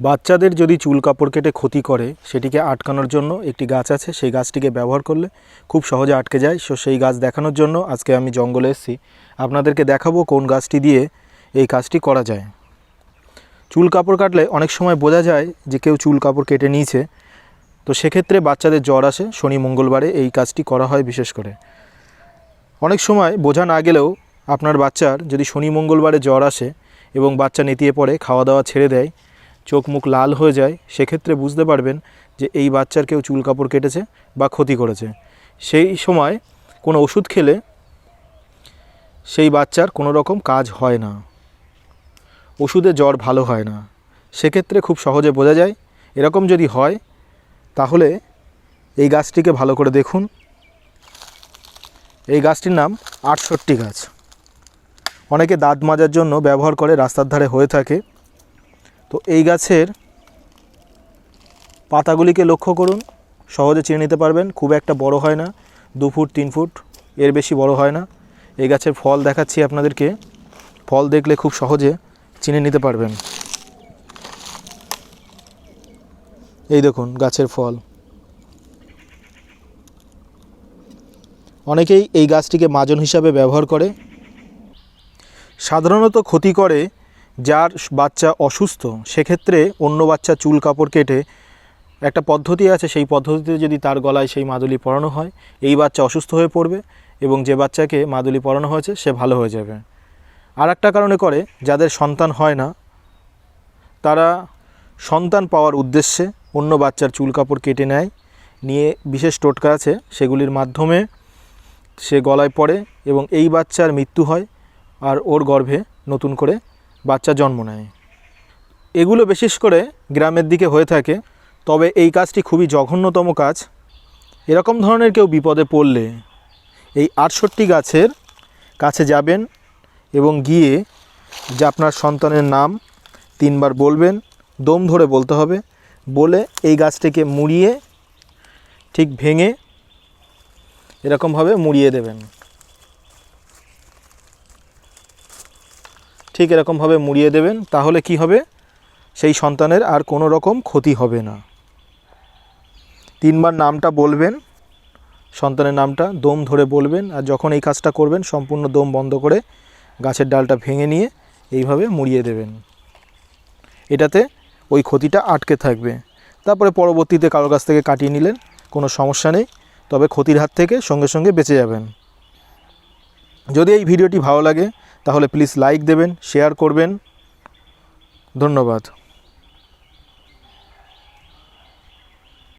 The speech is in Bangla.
বাচ্চাদের যদি চুল কাপড় কেটে ক্ষতি করে সেটিকে আটকানোর জন্য একটি গাছ আছে, সেই গাছটিকে ব্যবহার করলে খুব সহজে আটকে যায়। সেই গাছ দেখানোর জন্য আজকে আমি জঙ্গলে এসেছি। আপনাদেরকে দেখাবো কোন গাছটি দিয়ে এই কাজটি করা যায়। চুল কাপড় কাটলে অনেক সময় বোঝা যায় যে কেউ চুল কাপড় কেটে নিয়েছে, তো সেক্ষেত্রে বাচ্চাদের জ্বর আসে। শনি মঙ্গলবারে এই কাজটি করা হয় বিশেষ করে। অনেক সময় বোঝা না গেলেও আপনার বাচ্চার যদি শনি মঙ্গলবারে জ্বর আসে এবং বাচ্চা নেতিয়ে পড়ে, খাওয়া দাওয়া ছেড়ে দেয়, চোখ মুখ লাল হয়ে যায়, সেক্ষেত্রে বুঝতে পারবেন যে এই বাচ্চার কেউ চুল কাপড় কেটেছে বা ক্ষতি করেছে। সেই সময় কোনো ওষুধ খেলে সেই বাচ্চার কোনো রকম কাজ হয় না, ওষুধে জ্বর ভালো হয় না। সেক্ষেত্রে খুব সহজে বোঝা যায়। এরকম যদি হয় তাহলে এই গাছটিকে ভালো করে দেখুন। এই গাছটির নাম 68 গাছ। অনেকে দাঁত মাজার জন্য ব্যবহার করে, রাস্তার ধারে হয়ে থাকে। তো এই গাছের পাতাগুলিকে লক্ষ্য করুন, সহজে চিনে নিতে পারবেন। খুব একটা বড় হয় না, 2 ফুট 3 ফুট, এর বেশি বড় হয় না। এই গাছের ফল দেখাচ্ছি আপনাদেরকে, ফল দেখলে খুব সহজে চিনে নিতে পারবেন। এই দেখুন গাছের ফল। অনেকেই এই গাছটিকে মাজন হিসাবে ব্যবহার করে। সাধারণত ক্ষতি করে যার বাচ্চা অসুস্থ, সেক্ষেত্রে অন্য বাচ্চা চুল কাপড় কেটে একটা পদ্ধতি আছে, সেই পদ্ধতিতে যদি তার গলায় সেই মাদুলি পরানো হয়, এই বাচ্চা অসুস্থ হয়ে পড়বে এবং যে বাচ্চাকে মাদুলি পরানো হয়েছে সে ভালো হয়ে যাবে। আর একটা কারণে করে, যাদের সন্তান হয় না তারা সন্তান পাওয়ার উদ্দেশ্যে অন্য বাচ্চার চুল কাপড় কেটে নেয়, নিয়ে বিশেষ টোটকা আছে সেগুলির মাধ্যমে সে গলায় পড়ে এবং এই বাচ্চার মৃত্যু হয় আর ওর গর্ভে নতুন করে বাচ্চা জন্ম নেয়। এগুলো বিশেষ করে গ্রামের দিকে হয়ে থাকে। তবে এই কাজটি খুবই জঘন্যতম কাজ। এরকম ধরনের কেউ বিপদে পড়লে এই 68 গাছের কাছে যাবেন এবং গিয়ে যে আপনার সন্তানের নাম 3 বার বলবেন, দম ধরে বলতে হবে। বলে এই গাছটিকে মুড়িয়ে, ঠিক ভেঙে এরকমভাবে মুড়িয়ে দেবেন। ঠিক এরকমভাবে মুড়িয়ে দেবেন। তাহলে কি হবে, সেই সন্তানের আর কোনো রকম ক্ষতি হবে না। 3 বার নামটা বলবেন, সন্তানের নামটা দম ধরে বলবেন। আর যখন এই কাজটা করবেন সম্পূর্ণ দম বন্ধ করে গাছের ডালটা ভেঙে নিয়ে এইভাবে মুড়িয়ে দেবেন। এটাতে ওই ক্ষতিটা আটকে থাকবে। তারপরে পরবর্তীতে কারো কাছ থেকে কাটিয়ে নিলেন, কোনো সমস্যা নেই। তবে ক্ষতির হাত থেকে সঙ্গে সঙ্গে বেঁচে যাবেন। যদি এই ভিডিওটি ভালো লাগে তাহলে প্লিজ লাইক দেবেন, শেয়ার করবেন। ধন্যবাদ।